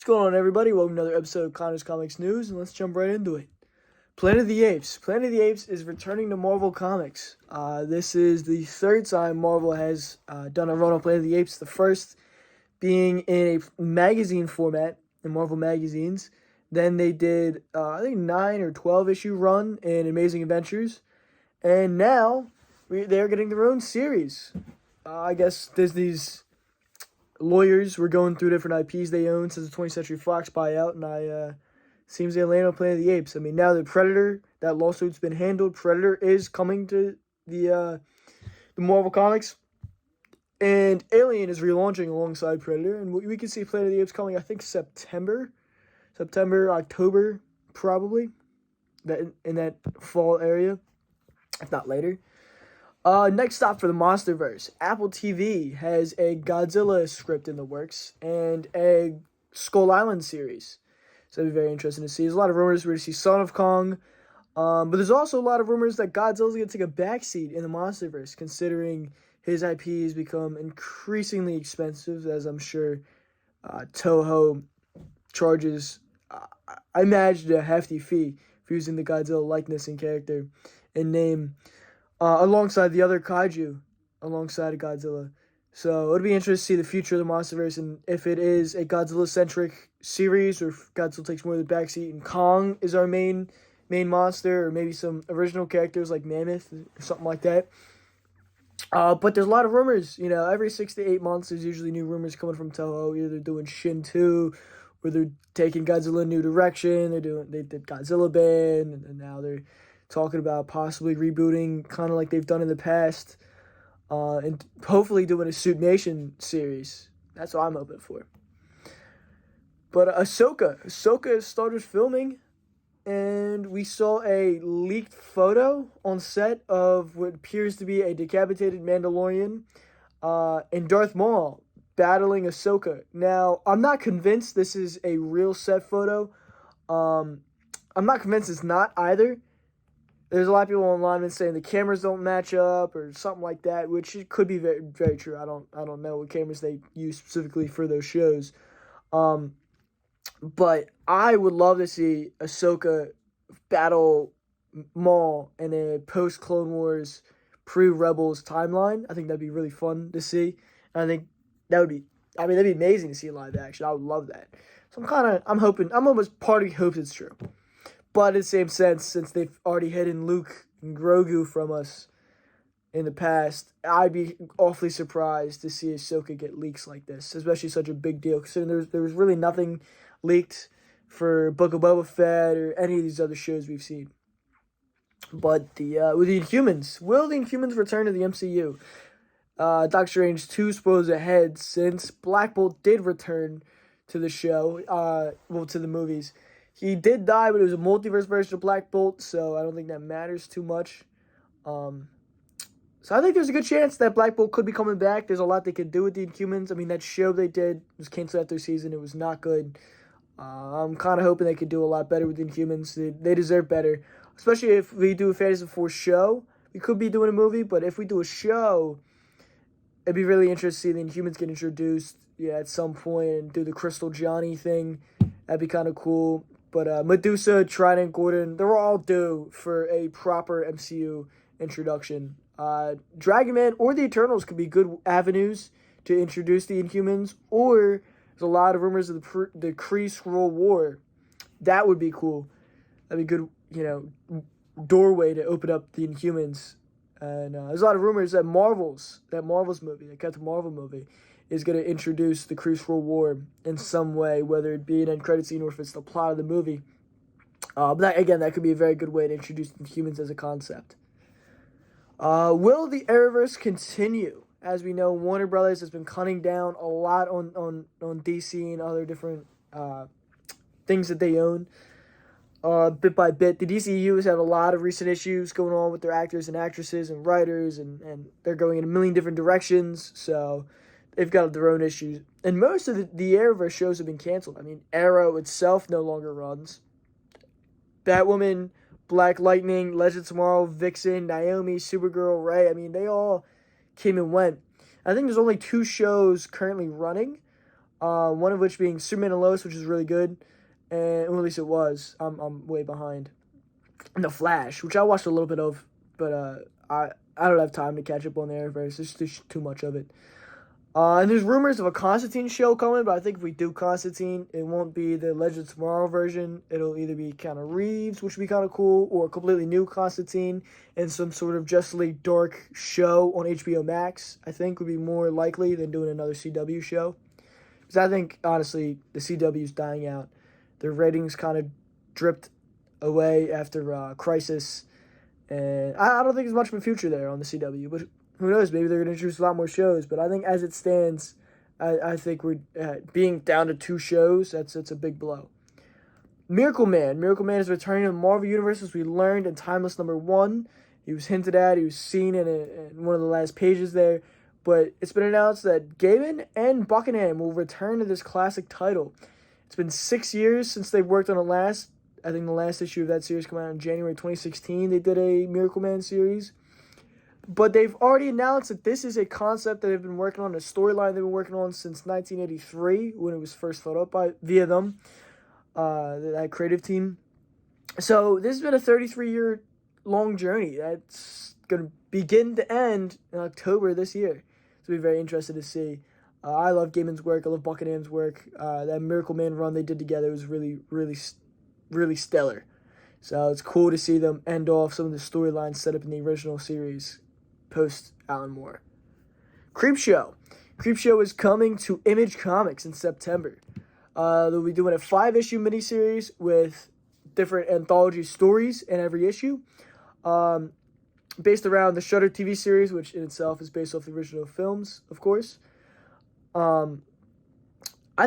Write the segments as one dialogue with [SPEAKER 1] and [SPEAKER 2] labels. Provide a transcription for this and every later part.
[SPEAKER 1] What's going on, everybody? Welcome to another episode of Connor's Comics News, and let's jump right into it. Planet of the Apes. Planet of the Apes is returning to Marvel Comics. This is the third time Marvel has done a run on Planet of the Apes. The first being in a magazine format in Marvel magazines. Then they did, I think, 9 or 12 issue run in Amazing Adventures. And now they're getting their own series. I guess Disney's lawyers were going through different IPs they own since the 20th Century Fox buyout, and seems they land on Planet of the Apes. I mean, now the Predator, that lawsuit's been handled. Predator is coming to the Marvel Comics, and Alien is relaunching alongside Predator, and we can see Planet of the Apes coming, I think, September, October, probably, in that fall area, if not later. Next stop for the MonsterVerse. Apple TV has a Godzilla script in the works and a Skull Island series. So it'll be very interesting to see. There's a lot of rumors we're going to see Son of Kong. But there's also a lot of rumors that Godzilla's going to take a backseat in the MonsterVerse, considering his IP has become increasingly expensive, as I'm sure Toho charges, I imagine, a hefty fee for using the Godzilla likeness and character and name. Alongside the other kaiju, alongside of Godzilla. So it'll be interesting to see the future of the MonsterVerse, and if it is a Godzilla-centric series, or if Godzilla takes more of the backseat, and Kong is our main monster, or maybe some original characters like Mammoth, or something like that. But there's a lot of rumors, every 6 to 8 months, there's usually new rumors coming from Toho. Either they're doing Shin 2, or they're taking Godzilla in a new direction, they did Godzilla Band, and now they're talking about possibly rebooting, kind of like they've done in the past, and hopefully doing a Suit Nation series. That's what I'm hoping for. But Ahsoka has started filming, and we saw a leaked photo on set of what appears to be a decapitated Mandalorian and Darth Maul battling Ahsoka. Now, I'm not convinced this is a real set photo. I'm not convinced it's not either. There's a lot of people online that saying the cameras don't match up or something like that, which could be very, very true. I don't know what cameras they use specifically for those shows. But I would love to see Ahsoka battle Maul in a post-Clone Wars, pre-Rebels timeline. I think that'd be really fun to see. And I think that'd be amazing to see in live action. I would love that. So I'm almost part of hopes it's true. But in the same sense, since they've already hidden Luke and Grogu from us in the past, I'd be awfully surprised to see Ahsoka get leaks like this, especially such a big deal, considering there was really nothing leaked for Book of Boba Fett or any of these other shows we've seen. But with the Inhumans, will the Inhumans return to the MCU? Doctor Strange 2 spoils ahead, since Black Bolt did return to the show, to the movies. He did die, but it was a multiverse version of Black Bolt, so I don't think that matters too much. So I think there's a good chance that Black Bolt could be coming back. There's a lot they could do with the Inhumans. I mean, that show they did was canceled after season. It was not good. I'm kind of hoping they could do a lot better with the Inhumans. They deserve better, especially if we do a Fantasy Four show. We could be doing a movie, but if we do a show, it'd be really interesting to see the Inhumans get introduced at some point and do the Crystal Johnny thing. That'd be kind of cool. But Medusa, Trident, Gordon, they're all due for a proper MCU introduction. Dragon Man or the Eternals could be good avenues to introduce the Inhumans, or there's a lot of rumors of the Kree Skrull War. That would be cool. That'd be good, doorway to open up the Inhumans. And there's a lot of rumors that Marvel's movie, the Captain Marvel movie, is going to introduce the Kree Skrull War in some way, whether it be an end credit scene or if it's the plot of the movie. But that could be a very good way to introduce the humans as a concept. Will the Arrowverse continue? As we know, Warner Brothers has been cutting down a lot on DC and other different things that they own. Bit by bit, the DCU has had a lot of recent issues going on with their actors and actresses and writers, and they're going in a million different directions, so they've got their own issues. And most of the Arrowverse shows have been canceled. I mean, Arrow itself no longer runs. Batwoman, Black Lightning, Legends of Tomorrow, Vixen, Naomi, Supergirl, Ray, I mean, they all came and went. I think there's only 2 shows currently running. One of which being Superman and Lois, which is really good, and well, at least it was. I'm way behind. And The Flash, which I watched a little bit of, but I don't have time to catch up on the Arrowverse. There's just too much of it. And there's rumors of a Constantine show coming, but I think if we do Constantine, it won't be the Legends of Tomorrow version. It'll either be kind of Reeves, which would be kind of cool, or a completely new Constantine and some sort of Justice League Dark show on HBO Max, I think would be more likely than doing another CW show. Because I think, honestly, the CW's dying out. Their ratings kind of dripped away after Crisis, and I don't think there's much of a future there on the CW, but who knows, maybe they're going to introduce a lot more shows, but I think as it stands, I think we're being down to 2 shows, that's a big blow. Miracle Man is returning to the Marvel Universe, as we learned in Timeless #1. He was hinted at, he was seen in one of the last pages there, but it's been announced that Gaiman and Buckingham will return to this classic title. It's been 6 years since they worked on I think the last issue of that series came out in January 2016. They did a Miracle Man series. But they've already announced that this is a concept that they've been working on, a storyline they've been working on since 1983, when it was first thought up via them, that creative team. So this has been a 33-year-long journey that's going to begin to end in October this year. So we're very interested to see. I love Gaiman's work. I love Buckingham's work. That Miracle Man run they did together was really, really, really stellar. So it's cool to see them end off some of the storylines set up in the original series post Alan Moore. Creepshow is coming to Image Comics in September. They'll be doing a 5-issue miniseries with different anthology stories in every issue, based around the Shudder TV series, which in itself is based off the original films, of course. I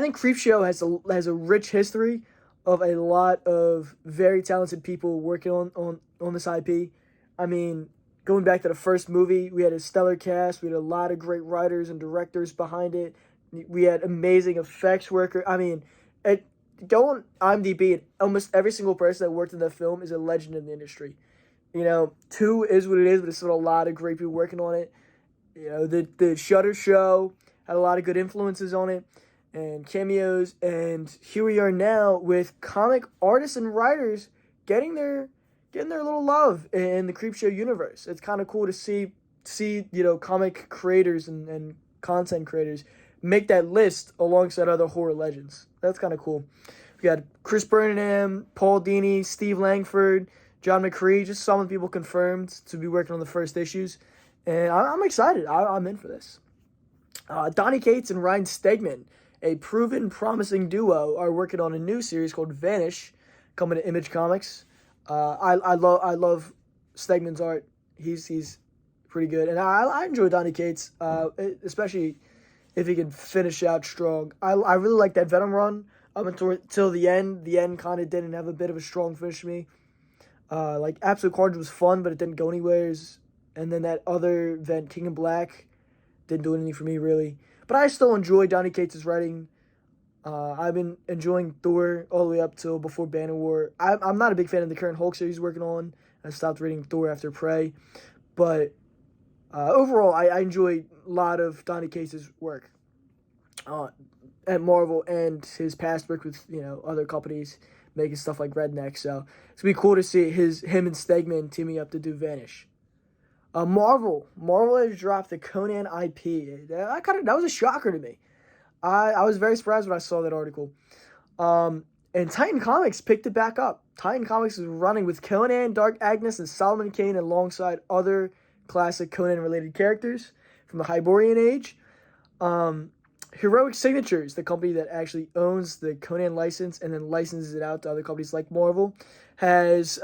[SPEAKER 1] think Creepshow has a rich history of a lot of very talented people working on this IP. I mean, going back to the first movie, we had a stellar cast. We had a lot of great writers and directors behind it. We had amazing effects workers. I mean, go on IMDb, and almost every single person that worked in the film is a legend in the industry. 2 is what it is, but it's still a lot of great people working on it. The Shudder show had a lot of good influences on it and cameos, and here we are now with comic artists and writers getting their little love in the Creepshow universe. It's kind of cool to see comic creators and content creators make that list alongside other horror legends. That's kind of cool. We got Chris Burnham, Paul Dini, Steve Langford, John McCree, just some of the people confirmed to be working on the first issues, and I'm excited. I'm in for this. Donny Cates and Ryan Stegman, a proven, promising duo, are working on a new series called Vanish, coming to Image Comics. I love Stegman's art. He's pretty good, and I enjoy Donny Cates, especially if he can finish out strong. I really like that Venom run up until the end. The end kind of didn't have a bit of a strong finish to me. Like Absolute Carnage was fun, but it didn't go anywheres. And then that other event, King in Black, didn't do anything for me really. But I still enjoy Donny Cates' writing. I've been enjoying Thor all the way up till before Banner War. I'm not a big fan of the current Hulk series he's working on. I stopped reading Thor after Prey. But overall, I enjoy a lot of Donny Cates' work at Marvel and his past work with other companies making stuff like Redneck. So it's going to be cool to see him and Stegman teaming up to do Vanish. Marvel has dropped the Conan IP. That was a shocker to me. I was very surprised when I saw that article. And Titan Comics picked it back up. Titan Comics is running with Conan, Dark Agnes, and Solomon Kane alongside other classic Conan-related characters from the Hyborian Age. Heroic Signatures, the company that actually owns the Conan license and then licenses it out to other companies like Marvel, has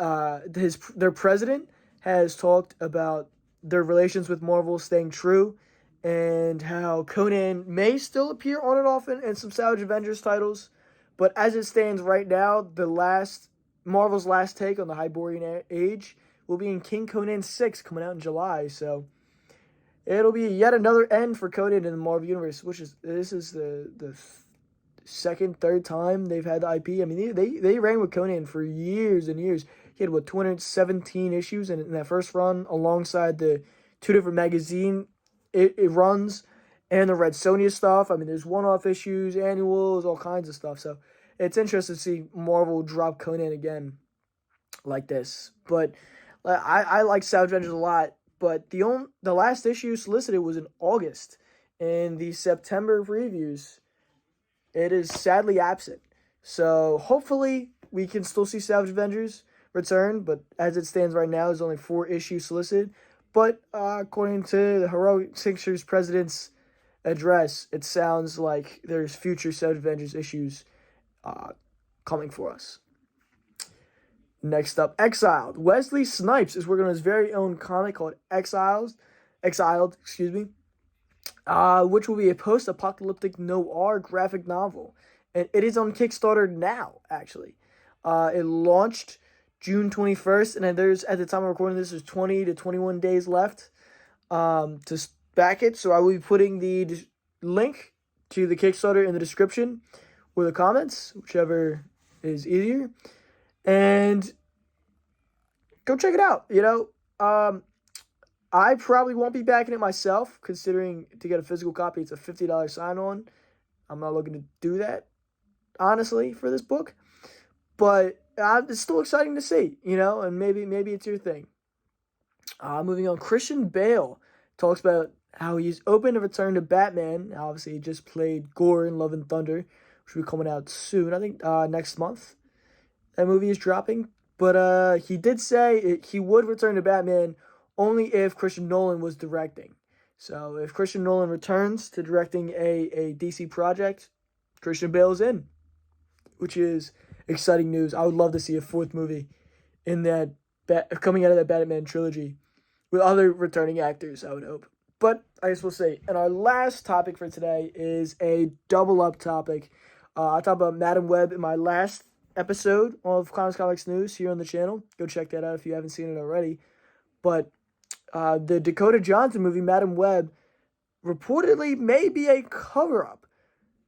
[SPEAKER 1] their president has talked about their relations with Marvel staying true, and how Conan may still appear on and off in some Savage Avengers titles, but as it stands right now, Marvel's last take on the Hyborian Age will be in King Conan 6 coming out in July, so it'll be yet another end for Conan in the Marvel Universe, this is the second, third time they've had the IP. I mean, they ran with Conan for years and years. He had, 217 issues in that first run, alongside the 2 different magazine it runs, and the Red Sonja stuff. I mean, there's one-off issues, annuals, all kinds of stuff. So it's interesting to see Marvel drop Conan again like this. But I like Savage Avengers a lot. But the last issue solicited was in August. In the September previews, it is sadly absent. So hopefully we can still see Savage Avengers return. But as it stands right now, there's only 4 issues solicited. But according to the Heroic Sixers president's address, it sounds like there's future Savage Avengers issues coming for us. Next up, Exiled. Wesley Snipes is working on his very own comic called Exiled, which will be a post-apocalyptic noir graphic novel. And it is on Kickstarter now, actually. It launched June 21st, and there's, at the time of recording this, there's 20 to 21 days left to back it. So I will be putting the link to the Kickstarter in the description or the comments, whichever is easier. And go check it out. I probably won't be backing it myself, considering to get a physical copy, it's a $50 sign-on. I'm not looking to do that, honestly, for this book. But it's still exciting to see, and maybe it's your thing. Moving on, Christian Bale talks about how he's open to return to Batman. Obviously, he just played Gore in Love and Thunder, which will be coming out soon. I think next month that movie is dropping. But he did say he would return to Batman only if Christian Nolan was directing. So if Christian Nolan returns to directing a DC project, Christian Bale's in, which is exciting news. I would love to see a 4th movie in that coming out of that Batman trilogy with other returning actors, I would hope. But I guess we'll see. And our last topic for today is a double-up topic. I talked about Madam Webb in my last episode of Comics News here on the channel. Go check that out if you haven't seen it already. But the Dakota Johnson movie, Madam Webb, reportedly may be a cover-up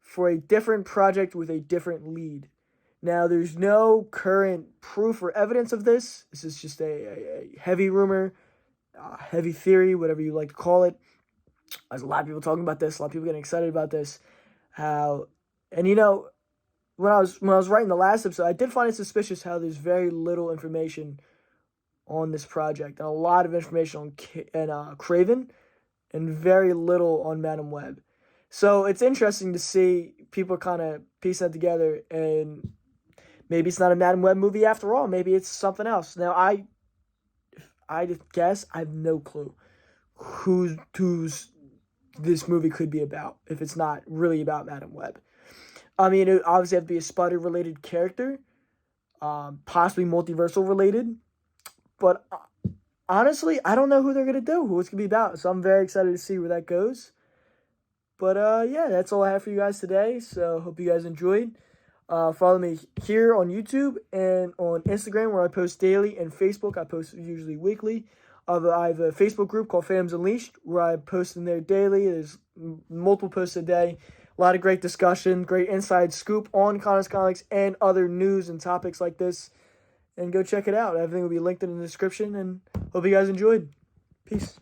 [SPEAKER 1] for a different project with a different lead. Now, there's no current proof or evidence of this. This is just a heavy rumor, heavy theory, whatever you like to call it. There's a lot of people talking about this, a lot of people getting excited about this. When I was writing the last episode, I did find it suspicious how there's very little information on this project, and a lot of information on Craven, and very little on Madam Web. So it's interesting to see people kind of piece that together, and maybe it's not a Madam Web movie after all. Maybe it's something else. Now, I guess I have no clue who's this movie could be about if it's not really about Madam Web. I mean, it would obviously have to be a Spider-related character, possibly multiversal related. But honestly, I don't know who they're going to do, who it's going to be about. So I'm very excited to see where that goes. But yeah, that's all I have for you guys today. So hope you guys enjoyed. Follow me here on YouTube and on Instagram, where I post daily, and Facebook. I post usually weekly. I have a Facebook group called Fandoms Unleashed, where I post in there daily. There's multiple posts a day. A lot of great discussion, great inside scoop on comics and other news and topics like this. And go check it out. Everything will be linked in the description, and hope you guys enjoyed. Peace.